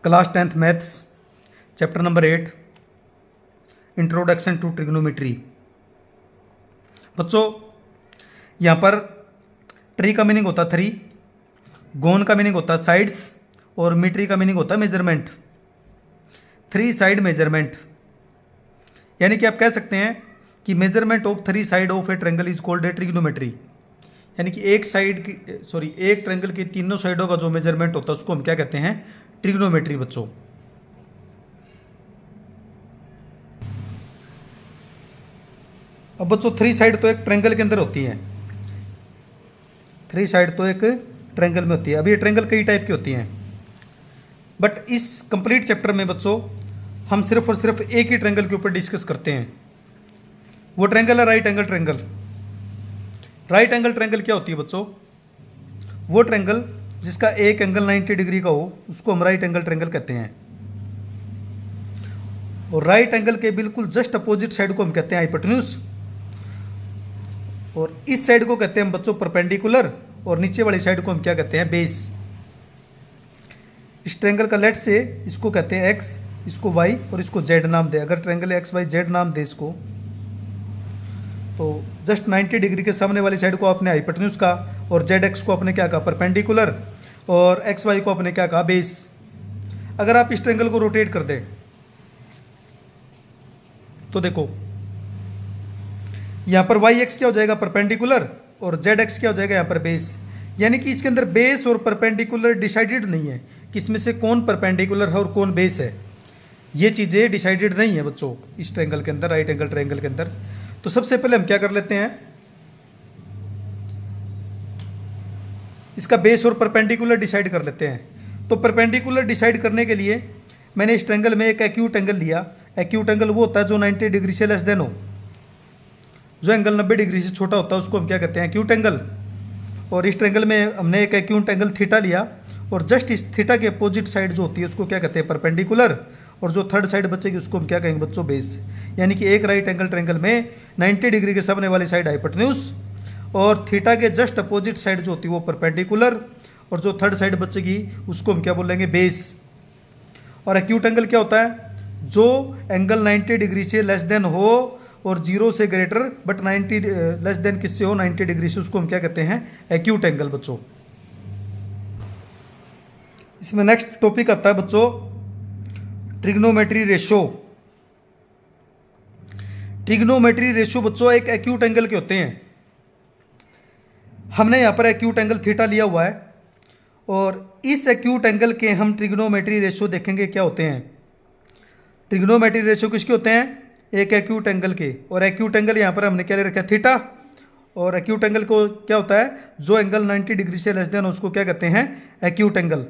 Class 10th maths chapter number 8 introduction to trigonometry. बच्चों यहाँ पर ट्री का मीनिंग होता है थ्री, गोन का मीनिंग होता है साइड्स और मीट्री का मीनिंग होता है मेजरमेंट, थ्री साइड मेजरमेंट। यानी कि आप कह सकते हैं कि measurement of three side of a triangle is called a trigonometry. यानी कि एक ट्रेंगल की तीनों साइडों का जो मेजरमेंट होता है उसको हम क्या कहते हैं, ट्रिग्नोमेट्री। बच्चों अब बच्चों थ्री साइड तो एक ट्रेंगल के अंदर होती है, थ्री साइड तो एक ट्रेंगल में होती है। अब ये ट्रेंगल कई टाइप की होती हैं, बट इस कंप्लीट चैप्टर में बच्चों हम सिर्फ और सिर्फ एक ही ट्रेंगल के ऊपर डिस्कस करते हैं। वो ट्रेंगल है right angle triangle. Right angle triangle क्या होती है बच्चों? वो ट्रेंगल जिसका एक एंगल 90 डिग्री का हो उसको हम राइट एंगल ट्रेंगल कहते हैं। और राइट एंगल के बिल्कुल जस्ट अपोजिट साइड को हम कहते हैं हाइपोटेन्यूज, और इस साइड को कहते हैं हम बच्चों परपेंडिकुलर, और नीचे वाली साइड को हम क्या कहते हैं, बेस। इस ट्रेंगल का लेट से इसको कहते हैं एक्स, इसको वाई और इसको जेड नाम दे। अगर ट्रेंगल एक्स वाई जेड नाम दे इसको, तो जस्ट 90 डिग्री के सामने वाली साइड को आपने हाइपोटेन्यूज का, और जेड एक्स को आपने क्या कहा, परपेंडिकुलर, और एक्स वाई को आपने क्या कहा, बेस। अगर आप इस ट्रेंगल को रोटेट कर दें तो देखो यहां पर वाई एक्स क्या हो जाएगा, परपेंडिकुलर, और जेड एक्स क्या हो जाएगा यहाँ पर बेस। यानी कि इसके अंदर बेस और परपेंडिकुलर डिसाइडेड नहीं है कि इसमें से कौन परपेंडिकुलर है और कौन बेस है। ये चीज़ें डिसाइडेड नहीं है बच्चों इस ट्रेंगल के अंदर, राइट एंगल ट्रेंगल के अंदर। तो सबसे पहले हम क्या कर लेते हैं, इसका बेस और परपेंडिकुलर डिसाइड कर लेते हैं। तो परपेंडिकुलर डिसाइड करने के लिए मैंने इस ट्रेंगल में एक एक्यूट एंगल लिया। एक्यूट एंगल वो होता है जो 90 डिग्री से लेस देन हो। जो एंगल 90 डिग्री से छोटा होता है उसको हम क्या कहते हैं, एक्यूट एंगल। और इस ट्रेंगल में हमने एक एक्यूट एंगल थीटा लिया, और जस्ट इस थीटा के अपोजिट साइड जो होती है उसको क्या कहते हैं, परपेंडिकुलर, और जो थर्ड साइड बचेगी उसको हम क्या कहेंगे बच्चों, बेस। यानी कि एक राइट एंगल ट्रेंगल में 90 डिग्री के सामने वाली साइड हाइपोटेन्यूज, और थीटा के जस्ट अपोजिट साइड जो होती है वो परपेंडिकुलर, और जो थर्ड साइड बचेगी उसको हम क्या बोलेंगे, बेस। और एक्यूट एंगल क्या होता है, जो एंगल 90 डिग्री से लेस देन हो और 0 से ग्रेटर, बट 90 लेस देन किससे हो, 90 डिग्री से, उसको हम क्या कहते हैं, एक्यूट एंगल। बच्चों इसमें नेक्स्ट टॉपिक आता है बच्चों ट्रिग्नोमेट्री रेशो। ट्रिग्नोमेट्री रेशो बच्चों एक एक्यूट एंगल के होते हैं। हमने यहाँ पर एक्यूट एंगल थीटा लिया हुआ है, और इस एक्यूट एंगल के हम ट्रिग्नोमेट्री रेशो देखेंगे क्या होते हैं। ट्रिग्नोमेट्री रेशो किसके होते हैं, एक एक्यूट एंगल के। और एक्यूट एंगल यहाँ पर हमने क्या ले रखा है, थीटा। और एक्यूट एंगल को क्या होता है, जो एंगल 90 डिग्री से लेस देन उसको क्या कहते हैं, एक्यूट एंगल।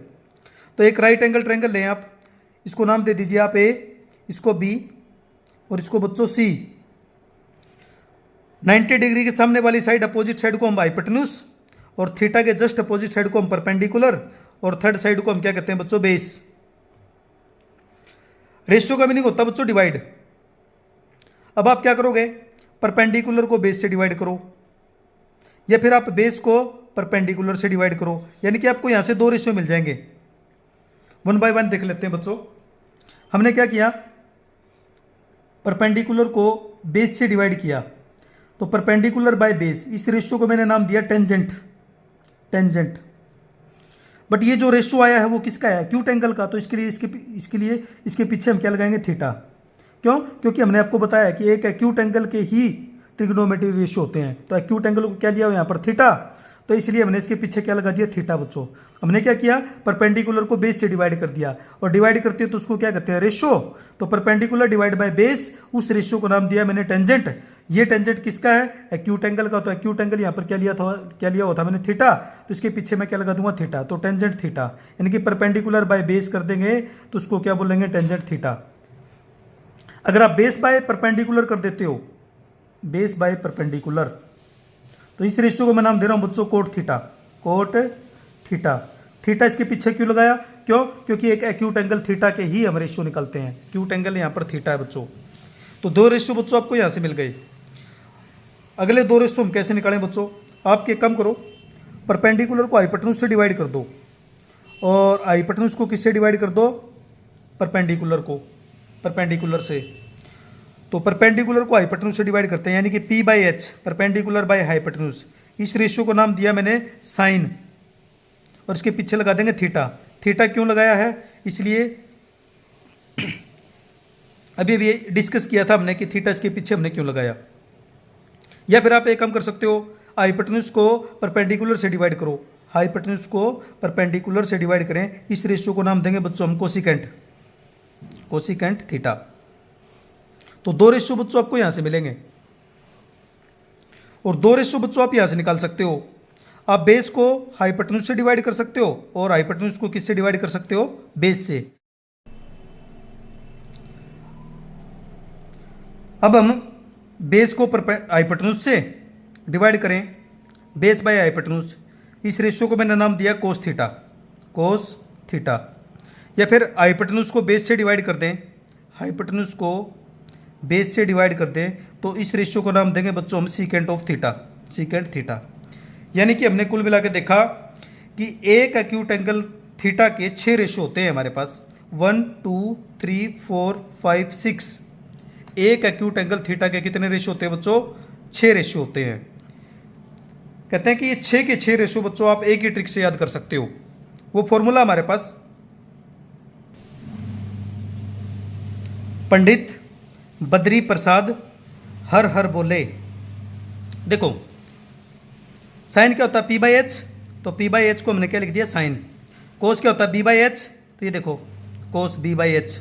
तो एक राइट एंगल ट्रायंगल लें आप, इसको नाम दे दीजिए आप ए, इसको बी, और इसको बच्चों सी। 90 डिग्री के सामने वाली साइड अपोजिट साइड को हम हाइपोटेन्यूज, और थीटा के जस्ट अपोजिट साइड को हम परपेंडिकुलर, और थर्ड साइड को हम क्या कहते हैं बच्चों, बेस। रेशियो का मीनिंग होता है बच्चों डिवाइड। अब आप क्या करोगे, परपेंडिकुलर को बेस से डिवाइड करो, या फिर आप बेस को परपेंडिकुलर से डिवाइड करो। यानी कि आपको यहां से दो रेशियो मिल जाएंगे। वन बाय वन देख लेते हैं बच्चों। हमने क्या किया, परपेंडिकुलर को बेस से डिवाइड किया, तो परपेंडिकुलर बाय बेस, इस रेशियो को मैंने नाम दिया टेंजेंट। टेंजेंट। बट ये जो रेशियो आया है वो किसका है, एक्यूट एंगल का। तो इसके लिए इसके पीछे हम क्या लगाएंगे, थीटा। क्यों? क्योंकि हमने आपको बताया कि एक एक्यूट एंगल के ही ट्रिग्नोमेट्री रेशियो होते हैं। तो एक्यूट एंगल को क्या लिया यहाँ पर, थीटा। तो इसलिए हमने इसके पीछे क्या लगा दिया, थीटा। बच्चों हमने क्या किया, परपेंडिकुलर को बेस से डिवाइड कर दिया, और डिवाइड करते हैं तो उसको क्या कहते हैं, रेशियो। तो परपेंडिकुलर डिवाइड बाय बेस, उस रेशियो को नाम दिया मैंने टेंजेंट। ये टेंजेंट किसका है, एक्यूट एंगल का। तो एक्यूट एंगल यहाँ पर क्या लिया हुआ था मैंने, थीटा। तो इसके पीछे मैं क्या लगा दूंगा, थीटा। तो टेंजेंट थीटा, यानी कि परपेंडिकुलर बाय बेस कर देंगे तो उसको क्या बोलेंगे, टेंजेंट थीटा। अगर आप बेस बाय परपेंडिकुलर कर देते हो, बेस बाय परपेंडिकुलर, तो इस रेशियो को मैं नाम दे रहा हूं बच्चों cot theta. Cot theta. Theta इसके पीछे क्यों लगाया, क्यों? क्योंकि एक एक्यूट एंगल थीटा के ही हम रेशियो निकलते हैं। एक्यूट एंगल यहां पर थीटा है बच्चों। तो दो रेशियो बच्चों आपको यहां से मिल गए। अगले दो रेशियो हम कैसे निकालें बच्चों, आपके कम करो, परपेंडिकुलर को हाइपोटेन्यूज से डिवाइड कर दो, और हाइपोटेन्यूज को किससे डिवाइड कर दो, परपेंडिकुलर से। तो परपेंडिकुलर को हाइपोटेन्यूज से डिवाइड करते हैं, यानी कि P by H perpendicular by hypotenuse. इस रेशियो को नाम दिया मैंने साइन, और इसके पीछे लगा देंगे थीटा। थीटा क्यों लगाया है, इसलिए अभी अभी डिस्कस किया था हमने कि थीटा इसके पीछे हमने क्यों लगाया। या फिर आप एक काम कर सकते हो, हाइपोटेन्यूज को परपेंडिकुलर से डिवाइड करो, हाइपोटेन्यूज को परपेंडिकुलर से डिवाइड करें। इस रेशियो को नाम देंगे बच्चों हम कोसिकेंट थीटा। तो दो रेशियो बच्चों आपको यहां से मिलेंगे, और दो रेशियो बच्चों आप यहां से निकाल सकते हो। आप बेस को हाइपोटेन्यूज से डिवाइड कर सकते हो, और हाइपोटेन्यूज को किससे डिवाइड कर सकते हो, बेस से। अब हम बेस को हाइपोटेन्यूज से डिवाइड करें, बेस बाय हाइपोटेन्यूज। इस रेशियो को मैंने नाम दिया कोस थीटा। या फिर हाइपोटेन्यूज को बेस से डिवाइड कर दें, हाइपोटेन्यूज को बेस से डिवाइड कर दें, तो इस रेशियो को नाम देंगे बच्चों हम सीकेंट थीटा। यानी कि हमने कुल मिला के देखा कि एक एक्यूट एंगल थीटा के 6 रेशियो होते हैं हमारे पास, 1 2 3 4 5 6। एक एक्यूट एंगल थीटा के कितने रेशियो होते हैं बच्चों, 6 रेशियो होते हैं। कहते हैं कि ये 6 के 6 रेशियो बच्चों आप एक ही ट्रिक से याद कर सकते हो। वो फॉर्मूला हमारे पास पंडित बद्री प्रसाद हर हर बोले। देखो साइन क्या होता है, P बाई एच, तो P बाई एच को हमने क्या लिख दिया, साइन। कोस क्या होता है, B बाई एच, तो ये देखो कोस B बाई एच।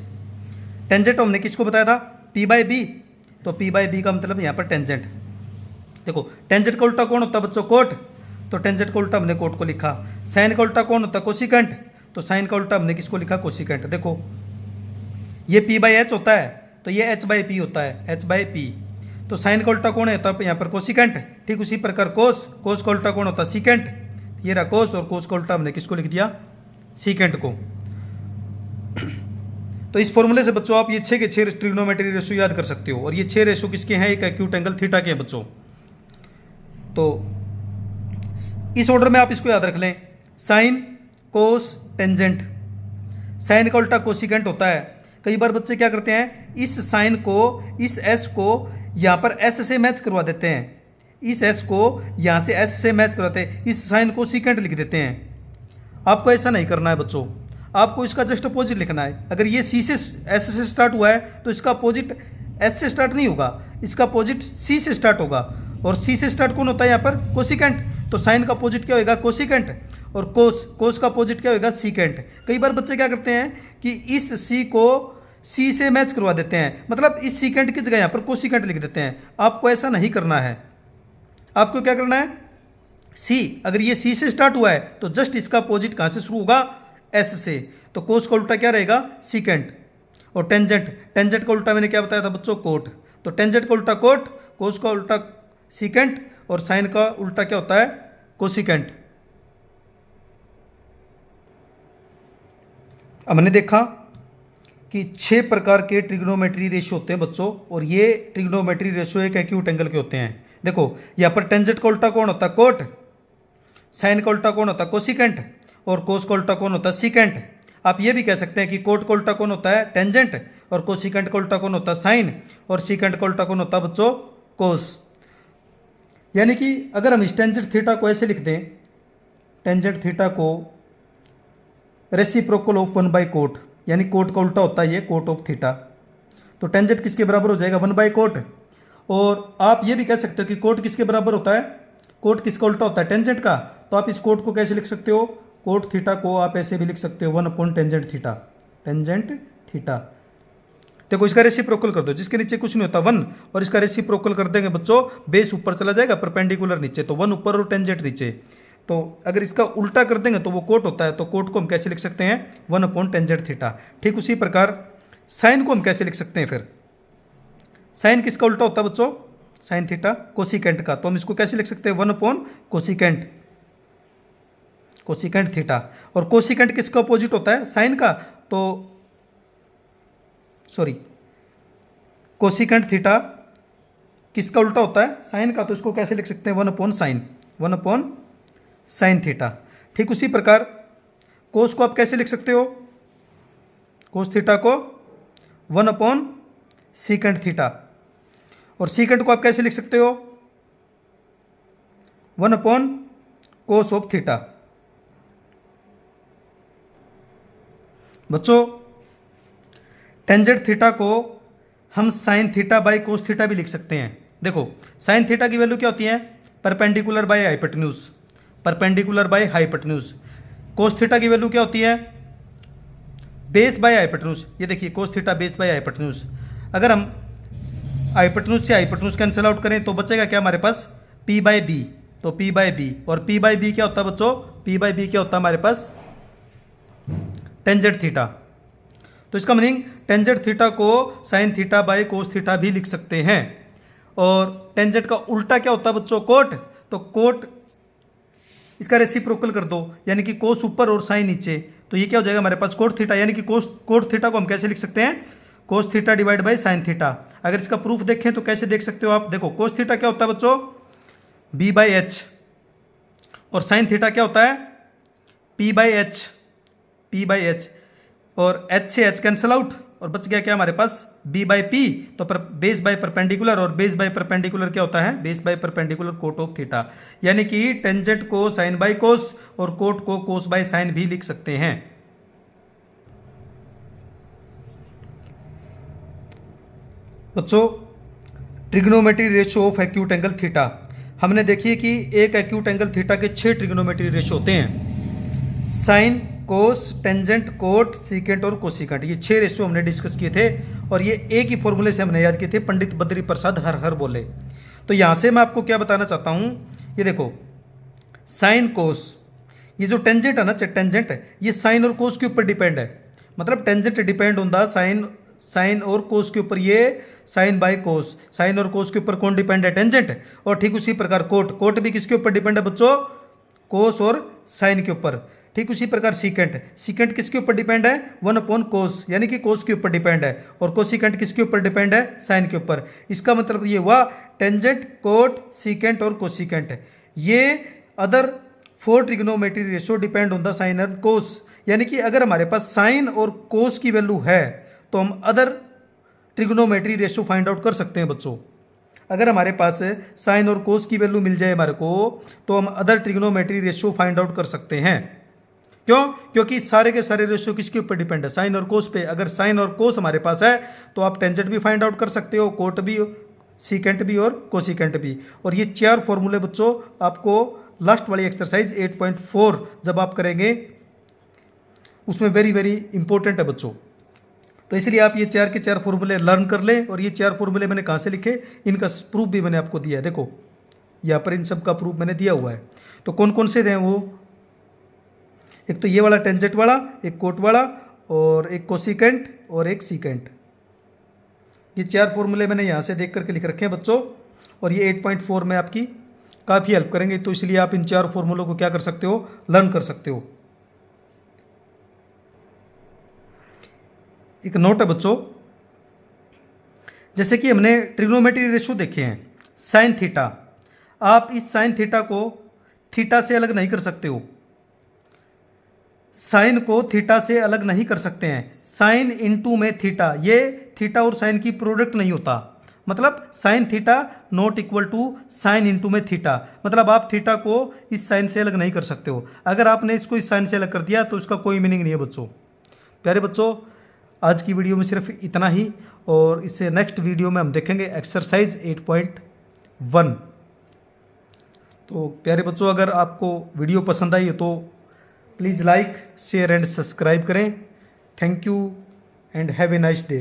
टेंजेंट हमने किसको बताया था, P बाई बी, तो P बाई बी का मतलब यहाँ पर टेंजेंट। देखो टेंजेंट का उल्टा कौन होता है बच्चों, कोट, तो टेंजेंट का उल्टा हमने कोट को लिखा। साइन का उल्टा कौन होता है, कोसिकेंट, तो साइन का उल्टा हमने किसको लिखा, कोसिकेंट। देखो ये P बाई एच होता है, तो ये H बाई पी होता है, H बाई पी। तो साइन का उल्टा कौन है, तब यहाँ पर कोसिकेंट। ठीक उसी प्रकार कोस का उल्टा कौन होता है, सीकेंट। ये रहा कोस, और कोस का उल्टा हमने किसको लिख दिया, सीकेंट को। तो इस फॉर्मूले से बच्चों आप ये 6 के 6 ट्रिग्नोमेट्री रेशियो याद कर सकते हो, और ये 6 रेशियो किसके हैं, एक एक्यूट एंगल थीटा के हैं बच्चों। तो इस ऑर्डर में आप इसको याद रख लें, साइन कोस टेंजेंट। साइन का उल्टा कोसिकेंट होता है। कई बार बच्चे क्या करते हैं, इस साइन को, इस एस को यहाँ पर एस से मैच करवा देते हैं, इस एस को यहाँ से एस से मैच करवाते हैं, इस साइन को सीकेंट लिख देते हैं। आपको ऐसा नहीं करना है बच्चों, आपको इसका जस्ट अपोजिट लिखना है। अगर ये सी से एस से स्टार्ट हुआ है, तो इसका अपोजिट एस से स्टार्ट नहीं होगा, इसका अपोजिट सी से स्टार्ट होगा। और सी से स्टार्ट कौन होता है यहाँ पर, कोसिकेंट। तो साइन का अपोजिट क्या होगा, कोसिकेंट। और कोस का अपोजिट क्या होगा, सीकेंट। कई बार बच्चे क्या करते हैं कि इस सी को सी से मैच करवा देते हैं, मतलब इस सीकेंट की जगह यहाँ पर कोसिकेंट लिख देते हैं। आपको ऐसा नहीं करना है। आपको क्या करना है, सी, अगर ये सी से स्टार्ट हुआ है, तो जस्ट इसका अपोजिट कहाँ से शुरू होगा, एस से। तो कोस का उल्टा क्या रहेगा, सीकेंट। और टेंजेंट का उल्टा मैंने क्या बताया था बच्चों, कोट। तो टेंजेंट का उल्टा कोट, कोस का उल्टा सीकेंट, और साइन का उल्टा क्या होता है, कोसिकेंट। अब हमने देखा कि 6 प्रकार के ट्रिग्नोमेट्री रेशियो होते हैं बच्चों, और ये ट्रिग्नोमेट्री रेशियो एक एक्यूट एंगल के होते हैं। देखो यहाँ पर टेंजेंट का उल्टा कौन होता है, कोट। साइन का उल्टा कौन होता है, कोसिकेंट। और कोस का उल्टा कौन होता है, सीकेंट। आप ये भी कह सकते हैं कि कोट का उल्टा कौन होता है, टेंजेंट। और कोसिकेंट का उल्टा कौन होता है, साइन। और सीकेंट का उल्टा कौन होता है बच्चों, कोस। यानी कि अगर हम इस टेंजेंट थीटा को ऐसे लिख दें, टेंजेंट थीटा को रेसिप्रोकल ऑफ 1 बाई कोट, यानी कोट का उल्टा होता है ये कोट ऑफ थीटा। तो टेंजेंट किसके बराबर हो जाएगा, 1 बाई कोट। और आप ये भी कह सकते हो कि कोट किसके बराबर होता है, कोट किसका उल्टा होता है, टेंजेंट का। तो आप इस कोट को कैसे लिख सकते हो, कोट थीटा को आप ऐसे भी लिख सकते हो 1 अपॉन टेंजेंट थीटा। देखो इसका रेसिप्रोकल कर दो, जिसके नीचे कुछ नहीं होता 1, और इसका रेसिप्रोकल कर देंगे बच्चों, बेस ऊपर चला जाएगा, परपेंडिकुलर नीचे, तो 1 ऊपर और टेंजेंट नीचे। तो अगर इसका उल्टा कर देंगे तो वो कोट होता है, तो कोट को हम कैसे लिख सकते हैं, 1 अपॉन टेंजेंट थीटा। ठीक उसी प्रकार साइन को हम कैसे लिख सकते हैं, फिर साइन किसका उल्टा होता है बच्चों, साइन थीटा, कोसिकेंट का। तो हम इसको कैसे लिख सकते हैं, 1 अपॉन कोसिकेंट थीटा। और कोसिकेंट किसका अपोजिट होता है, साइन का। तो सॉरी, कोसिकेंट थीटा किसका उल्टा होता है, साइन का। तो इसको कैसे लिख सकते हैं, 1 अपॉन साइन थीटा। ठीक उसी प्रकार कोस को आप कैसे लिख सकते हो, कोस थीटा को 1/सीकेंट थीटा, और सीकेंट को आप कैसे लिख सकते हो, 1/कोस ऑफ थीटा। बच्चों टेंजेंट थीटा को हम sine theta by cos theta भी लिख सकते हैं। देखो साइन थीटा की वैल्यू क्या होती है, perpendicular by hypotenuse, perpendicular by hypotenuse. Cos theta की वैल्यू क्या होती है, बेस बाय हाइपोटेन्यूज। ये देखिए cos theta base by hypotenuse. अगर हम हाइपोटेन्यूज से हाइपोटेन्यूज कैंसिल आउट करें तो बचेगा क्या हमारे पास, p बाई बी। तो p बाई बी, और p बाई बी क्या होता है बच्चों, p बाई बी क्या होता है हमारे पास, टेंजेंट थीटा। तो इसका मीनिंग टेंजेंट थीटा को sine theta by cos theta भी लिख सकते हैं। और टेंजेंट का उल्टा क्या होता है बच्चों, कोट। तो कोट इसका रेसिप्रोकल कर दो, यानी कि कोस ऊपर और साइन नीचे, तो ये क्या हो जाएगा हमारे पास कोट थीटा। यानी कि कोट थीटा को हम कैसे लिख सकते हैं, cos theta divide by sine theta. अगर इसका प्रूफ देखें तो कैसे देख सकते हो आप, देखो कोस थीटा क्या होता है बच्चों, b बाई एच, और साइन थीटा क्या होता है, p by H, p by H, और h से h कैंसल आउट, और बच गया क्या हमारे पास, b बाई पी। तो बेस बाय परपेंडिकुलर, और बेस बाय परपेंडिकुलर क्या होता है, base by perpendicular cot of theta. यानी कि टेंजेंट को साइन बाय कोस और कोट को कोस बाय साइन भी लिख सकते हैं। बच्चों trigonometry ratio of acute angle theta, हमने देखिए कि एक एक्यूट एंगल थीटा के 6 ट्रिग्नोमेट्री रेशियो होते हैं, साइन, कोस, टेंजेंट, कोट, सीकेंट और कोसिकेंट। ये 6 रेशियो हमने डिस्कस किए थे, और ये एक ही फॉर्मूले से हमने याद किए थे, पंडित बद्री प्रसाद हर हर बोले। तो यहाँ से मैं आपको क्या बताना चाहता हूँ, ये देखो साइन कोस, ये जो टेंजेंट है ना, टेंजेंट है ये साइन और कोस के ऊपर डिपेंड है। मतलब टेंजेंट डिपेंड होता साइन और कोस के ऊपर, ये साइन बाय कोस, साइन और कोस के ऊपर कौन डिपेंड है, टेंजेंट। और ठीक उसी प्रकार कोट भी किसके ऊपर डिपेंड है बच्चों, कोस और साइन के ऊपर। ठीक उसी प्रकार सीकेंट किसके ऊपर डिपेंड है, 1/कोस, यानी कि कोस के ऊपर डिपेंड है। और कोसिकेंट किसके ऊपर डिपेंड है, साइन के ऊपर। इसका मतलब ये हुआ टेंजेंट, कोट, सीकेंट और कोसिकेंट, ये other 4 trigonometry ratio depend on the sine और कोस। यानी कि अगर हमारे पास साइन और कोस की वैल्यू है तो हम other trigonometry ratio find out कर सकते हैं बच्चों। अगर हमारे पास साइन और कोस की वैल्यू मिल जाए हमारे को, तो हम other trigonometry ratio find out कर सकते हैं। क्यों, क्योंकि सारे के सारे रेशियो किसके ऊपर डिपेंड है, साइन और कोस पे। अगर साइन और कोस हमारे पास है तो आप टेंजेंट भी फाइंड आउट कर सकते हो, कोट भी, सीकेंट भी और कोसिकेंट भी। और ये 4 फॉर्मूले बच्चों आपको लास्ट वाली एक्सरसाइज 8.4 जब आप करेंगे उसमें वेरी वेरी इंपॉर्टेंट है बच्चों। तो इसलिए आप ये 4 के 4 फॉर्मूले लर्न कर लें। और ये 4 फॉर्मूले मैंने कहाँ से लिखे, इनका प्रूफ भी मैंने आपको दिया है। देखो यहाँ पर इन सब का प्रूफ मैंने दिया हुआ है। तो कौन कौन से हैं वो, एक तो ये वाला टेंजेंट वाला, एक कोट वाला, और एक कोसिकेंट और एक सीकेंट। ये 4 फॉर्मूले मैंने यहाँ से देख करके लिख रखे हैं बच्चों, और ये 8.4 में आपकी काफ़ी हेल्प करेंगे। तो इसलिए आप इन 4 फॉर्मूलों को क्या कर सकते हो, लर्न कर सकते हो। एक नोट है बच्चों, जैसे कि हमने ट्रिग्नोमेट्री रेशियो देखे हैं, साइन थीटा, आप इस साइन थीटा को थीटा से अलग नहीं कर सकते हो, साइन को थीटा से अलग नहीं कर सकते हैं। साइन इंटू में थीटा, ये थीटा और साइन की प्रोडक्ट नहीं होता। मतलब sine theta not equal to sine into में थीटा, मतलब आप थीटा को इस साइन से अलग नहीं कर सकते हो। अगर आपने इसको इस साइन से अलग कर दिया तो इसका कोई मीनिंग नहीं है बच्चों। प्यारे बच्चों आज की वीडियो में सिर्फ इतना ही, और इससे नेक्स्ट वीडियो में हम देखेंगे एक्सरसाइज 8.1। तो प्यारे बच्चों अगर आपको वीडियो पसंद आई तो please like, share and subscribe करें। Thank you and have a nice day.